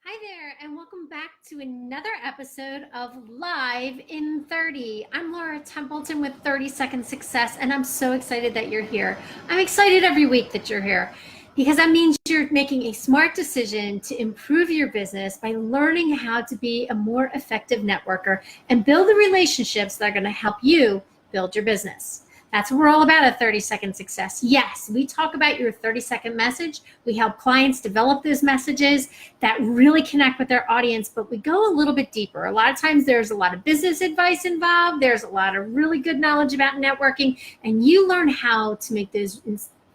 Hi there, and welcome back to another episode of Live in 30. I'm Laura Templeton with 30 Second Success, and I'm so excited that you're here. I'm excited every week that you're here because that means you're making a smart decision to improve your business by learning how to be a more effective networker and build the relationships that are going to help you build your business. That's what we're all about at 30 Second Success. Yes, we talk about your 30-second message. We help clients develop those messages that really connect with their audience, but we go a little bit deeper. A lot of times there's a lot of business advice involved. There's a lot of really good knowledge about networking, and you learn how to make those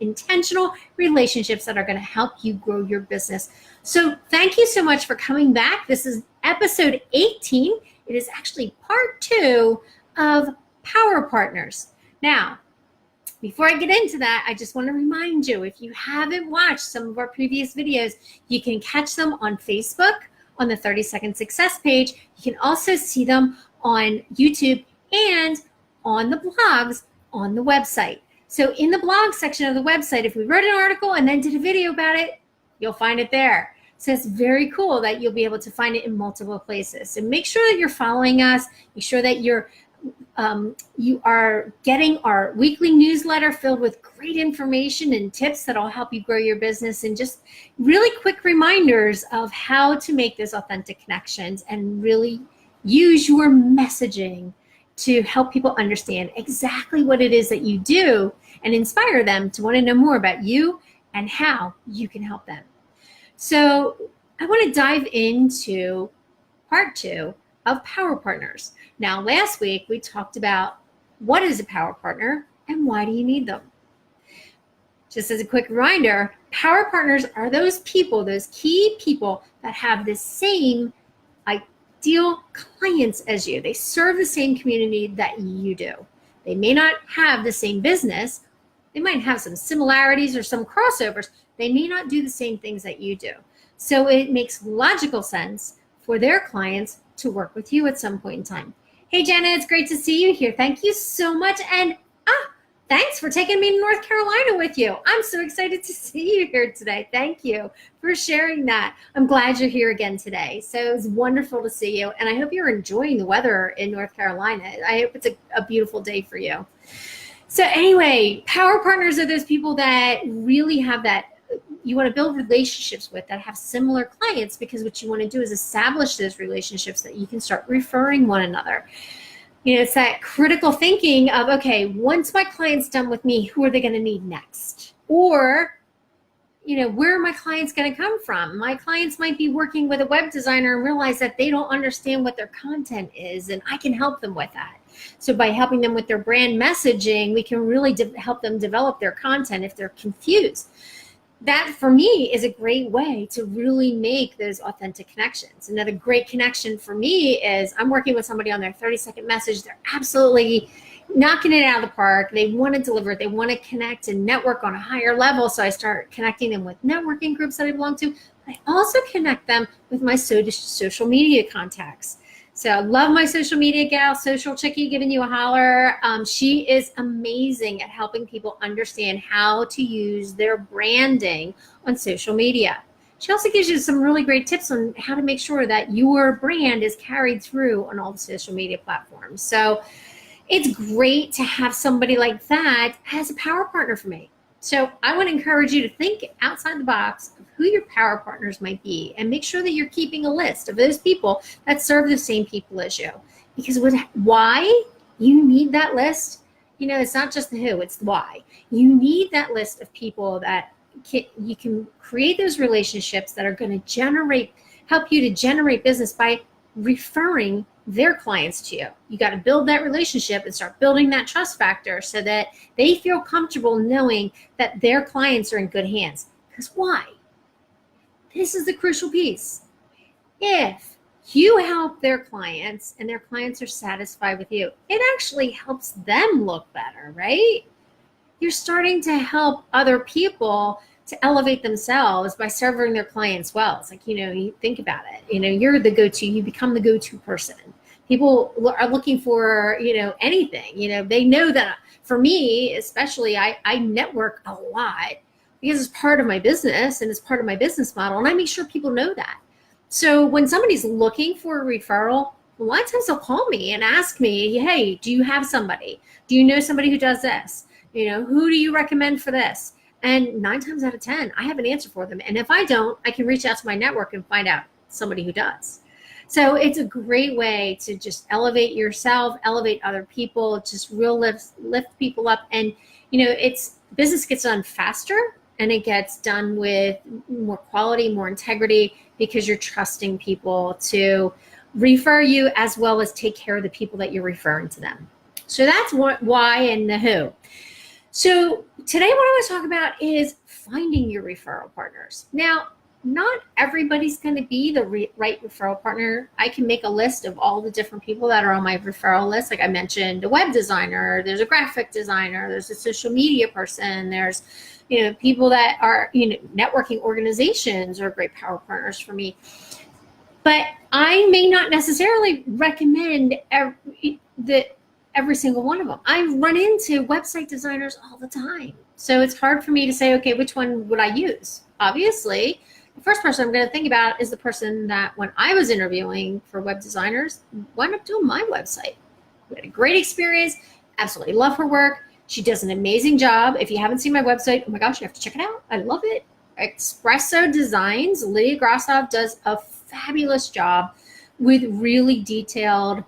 intentional relationships that are going to help you grow your business. So thank you so much for coming back. This is episode 18. It is actually part 2 of Power Partners. Now, before I get into that, I just want to remind you, if you haven't watched some of our previous videos, you can catch them on Facebook on the 30 Second Success page. You can also see them on YouTube and on the blogs on the website. So in the blog section of the website, if we wrote an article and then did a video about it, you'll find it there. So it's very cool that you'll be able to find it in multiple places. So make sure that you're following us. Make sure that you are getting our weekly newsletter filled with great information and tips that'll help you grow your business, and just really quick reminders of how to make those authentic connections and really use your messaging to help people understand exactly what it is that you do and inspire them to want to know more about you and how you can help them. So I want to dive into part 2 of Power Partners. Now, last week we talked about what is a power partner and why do you need them. Just as a quick reminder, power partners are those people, those key people that have the same ideal clients as you. They serve the same community that you do. They may not have the same business. They might have some similarities or some crossovers. They may not do the same things that you do. So it makes logical sense for their clients to work with you at some point in time. Hey, Jenna, it's great to see you here. Thank you so much. And thanks for taking me to North Carolina with you. I'm so excited to see you here today. Thank you for sharing that. I'm glad you're here again today. So it's wonderful to see you. And I hope you're enjoying the weather in North Carolina. I hope it's a beautiful day for you. So anyway, power partners are those people that really have that you want to build relationships with, that have similar clients, because what you want to do is establish those relationships that you can start referring one another. You know, it's that critical thinking of, okay, once my client's done with me, who are they going to need next? Or, you know, where are my clients going to come from? My clients might be working with a web designer and realize that they don't understand what their content is, and I can help them with that. So by helping them with their brand messaging, we can really help them develop their content if they're confused. That, for me, is a great way to really make those authentic connections. Another great connection for me is I'm working with somebody on their 30-second message. They're absolutely knocking it out of the park. They want to deliver it. They want to connect and network on a higher level. So I start connecting them with networking groups that I belong to. I also connect them with my social media contacts. So I love my social media gal, Social Chickie, giving you a holler. She is amazing at helping people understand how to use their branding on social media. She also gives you some really great tips on how to make sure that your brand is carried through on all the social media platforms. So it's great to have somebody like that as a power partner for me. So I want to encourage you to think outside the box of who your power partners might be, and make sure that you're keeping a list of those people that serve the same people as you. Because why you need that list, you know, it's not just the who, it's the why. You need that list of people that you can create those relationships that are going to help you to generate business by referring their clients to you. You got to build that relationship and start building that trust factor so that they feel comfortable knowing that their clients are in good hands. Because why? This is the crucial piece. If you help their clients and their clients are satisfied with you, it actually helps them look better, right? You're starting to help other people to elevate themselves by serving their clients well. It's like, you know, you think about it, you know, you're the go-to, you become the go-to person. People are looking for, you know, anything, you know, they know that. For me, especially, I network a lot because it's part of my business and it's part of my business model. And I make sure people know that. So when somebody's looking for a referral, a lot of times they'll call me and ask me, hey, do you have somebody? Do you know somebody who does this? Who do you recommend for this? And 9 times out of 10, I have an answer for them. And if I don't, I can reach out to my network and find out somebody who does. So it's a great way to just elevate yourself, elevate other people, just real lift people up. And, it's business gets done faster and it gets done with more quality, more integrity, because you're trusting people to refer you as well as take care of the people that you're referring to them. So that's why and the who. So today what I want to talk about is finding your referral partners. Now, not everybody's going to be the right referral partner. I can make a list of all the different people that are on my referral list. Like I mentioned, a web designer, there's a graphic designer, there's a social media person, there's people that are networking organizations are great power partners for me. But I may not necessarily recommend every single one of them. I run into website designers all the time. So it's hard for me to say, okay, which one would I use? Obviously, the first person I'm going to think about is the person that when I was interviewing for web designers, wound up doing my website. We had a great experience, absolutely love her work. She does an amazing job. If you haven't seen my website, oh my gosh, you have to check it out. I love it. Espresso Designs, Lydia Grossoff does a fabulous job with really detailed,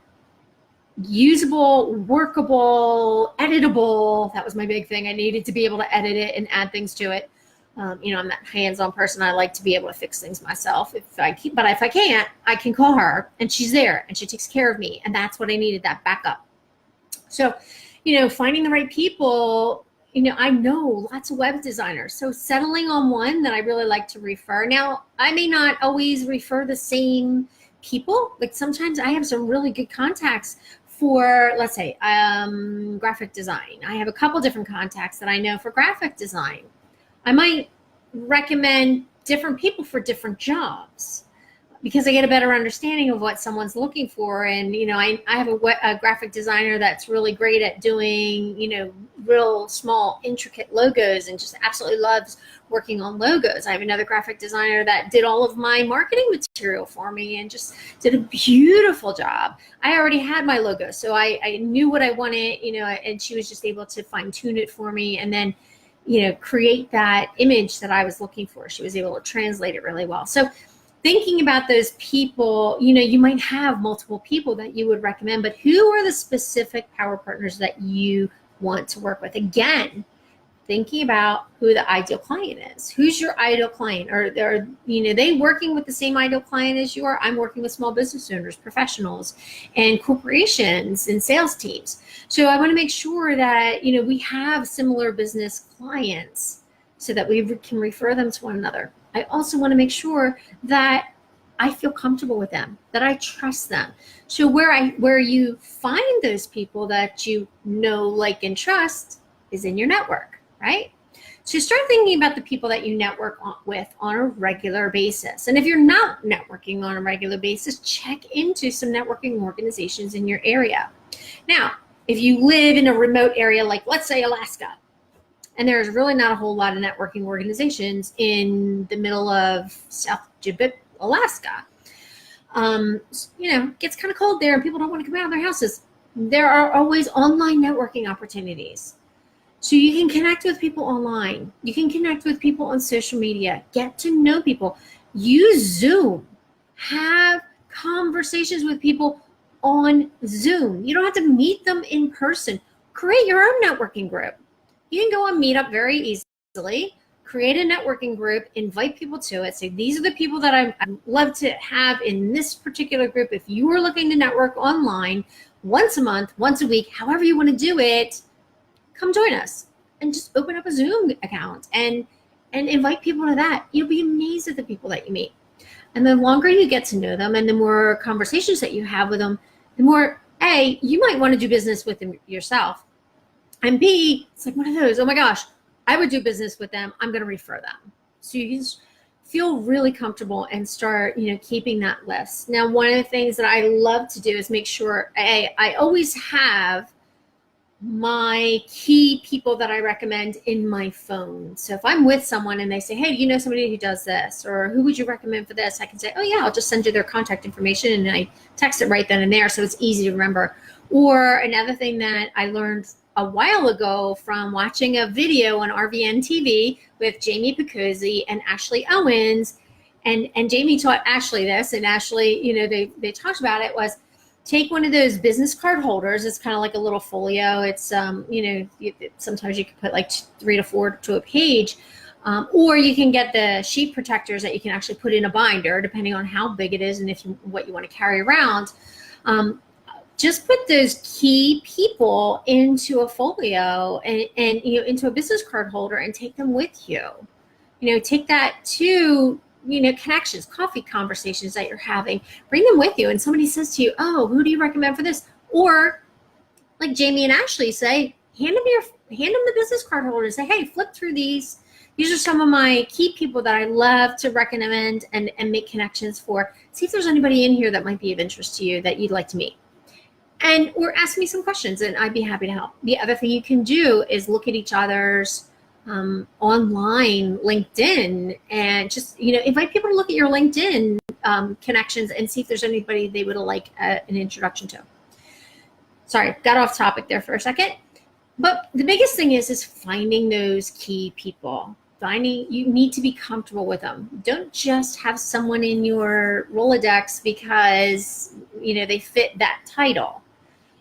usable, workable, editable. That was my big thing. I needed to be able to edit it and add things to it. I'm that hands-on person. I like to be able to fix things myself. But if I can't, I can call her and she's there and she takes care of me. And that's what I needed, that backup. So, finding the right people, I know lots of web designers. So settling on one that I really like to refer. Now, I may not always refer the same people. Like sometimes I have some really good contacts for, let's say, graphic design. I have a couple different contacts that I know for graphic design. I might recommend different people for different jobs because I get a better understanding of what someone's looking for. And, I have a graphic designer that's really great at doing, real small, intricate logos and just absolutely loves working on logos. I have another graphic designer that did all of my marketing material for me and just did a beautiful job. I already had my logo, so I knew what I wanted, and she was just able to fine tune it for me and then, create that image that I was looking for. She was able to translate it really well. So thinking about those people, you might have multiple people that you would recommend, but who are the specific power partners that you want to work with? Again, thinking about who the ideal client is. Who's your ideal client? Are they working with the same ideal client as you are? I'm working with small business owners, professionals, and corporations and sales teams. So I want to make sure that, we have similar business clients so that we can refer them to one another. I also want to make sure that I feel comfortable with them, that I trust them. So where you find those people that like, and trust is in your network, right? So start thinking about the people that you network with on a regular basis. And if you're not networking on a regular basis, check into some networking organizations in your area. Now, if you live in a remote area, like let's say Alaska, and there's really not a whole lot of networking organizations in the middle of South Alaska. Gets kind of cold there and people don't want to come out of their houses. There are always online networking opportunities. So you can connect with people online. You can connect with people on social media. Get to know people. Use Zoom. Have conversations with people on Zoom. You don't have to meet them in person. Create your own networking group. You can go on Meetup very easily, create a networking group, invite people to it, say these are the people that I love to have in this particular group. If you are looking to network online once a month, once a week, however you want to do it, come join us and just open up a Zoom account and invite people to that. You'll be amazed at the people that you meet. And the longer you get to know them and the more conversations that you have with them, the more, A, you might want to do business with them yourself. And B, it's like one of those, oh my gosh, I would do business with them. I'm going to refer them. So you can feel really comfortable and start, keeping that list. Now, one of the things that I love to do is make sure I always have my key people that I recommend in my phone. So if I'm with someone and they say, hey, do you know somebody who does this? Or who would you recommend for this? I can say, oh yeah, I'll just send you their contact information, and I text it right then and there, so it's easy to remember. Or another thing that I learned a while ago from watching a video on RVN TV with Jamie Picozzi and Ashley Owens, and Jamie taught Ashley this, and Ashley, they talked about it, was take one of those business card holders. It's kind of like a little folio. It's, sometimes you can put like 3 to 4 to a page, or you can get the sheet protectors that you can actually put in a binder, depending on how big it is and what you want to carry around. Just put those key people into a folio and into a business card holder and take them with you. Take that to connections, coffee conversations that you're having, bring them with you. And somebody says to you, oh, who do you recommend for this? Or like Jamie and Ashley say, hand them the business card holder and say, hey, flip through these. These are some of my key people that I love to recommend and make connections for. See if there's anybody in here that might be of interest to you that you'd like to meet. Or ask me some questions and I'd be happy to help. The other thing you can do is look at each other's online LinkedIn and just, invite people to look at your LinkedIn connections and see if there's anybody they would like an introduction to. Sorry, got off topic there for a second. But the biggest thing is finding those key people. You need to be comfortable with them. Don't just have someone in your Rolodex because, they fit that title.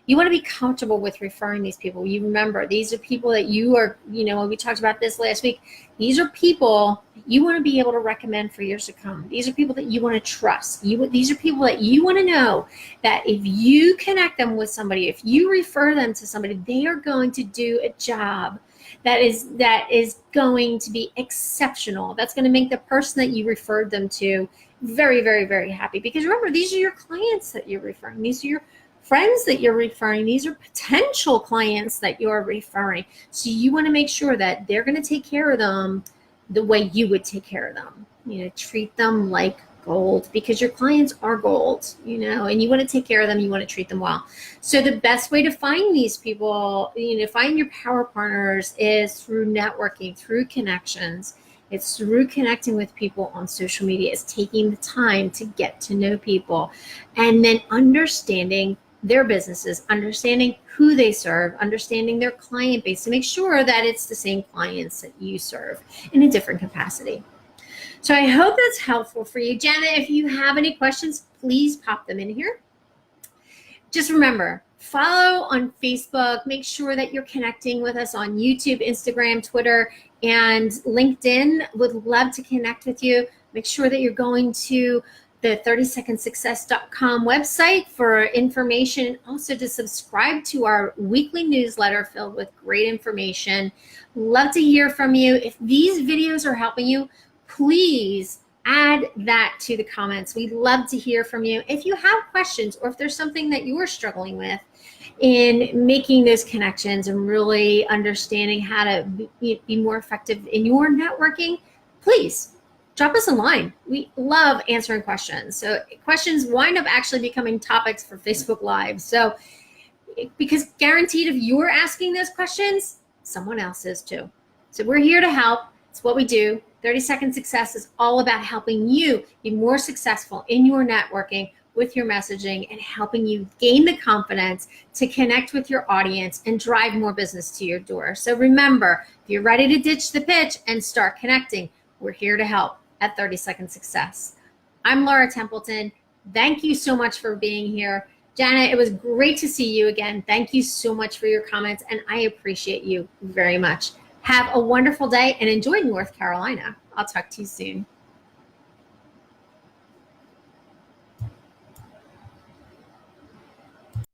You want to be comfortable with referring these people. You remember, these are people that you are, when we talked about this last week, these are people you want to be able to recommend for years to come. These are people that you want to trust. These are people that you want to know that if you connect them with somebody, if you refer them to somebody, they are going to do a job that is going to be exceptional. That's going to make the person that you referred them to very, very, very happy. Because remember, these are your clients that you're referring. These are your friends that you're referring. These are potential clients that you're referring. So you want to make sure that they're going to take care of them the way you would take care of them. Treat them like gold, because your clients are gold, and you want to take care of them. You want to treat them well. So the best way to find these people, find your power partners, is through networking, through connections. It's through connecting with people on social media. It's taking the time to get to know people and then understanding their businesses, understanding who they serve, understanding their client base to make sure that it's the same clients that you serve in a different capacity. So I hope that's helpful for you. Janet, if you have any questions, please pop them in here. Just remember, follow on Facebook. Make sure that you're connecting with us on YouTube, Instagram, Twitter, and LinkedIn. Would love to connect with you. Make sure that you're going to the 30secondsuccess.com website for information, also to subscribe to our weekly newsletter filled with great information. Love to hear from you. If these videos are helping you, please add that to the comments. We'd love to hear from you. If you have questions, or if there's something that you're struggling with in making those connections and really understanding how to be more effective in your networking, please drop us a line. We love answering questions. So questions wind up actually becoming topics for Facebook Live. So because guaranteed, if you're asking those questions, someone else is too. So we're here to help. It's what we do. 30 Second Success is all about helping you be more successful in your networking with your messaging and helping you gain the confidence to connect with your audience and drive more business to your door. So remember, if you're ready to ditch the pitch and start connecting, we're here to help at 30 Second Success. I'm Laura Templeton. Thank you so much for being here. Janet, it was great to see you again. Thank you so much for your comments, and I appreciate you very much. Have a wonderful day and enjoy North Carolina. I'll talk to you soon.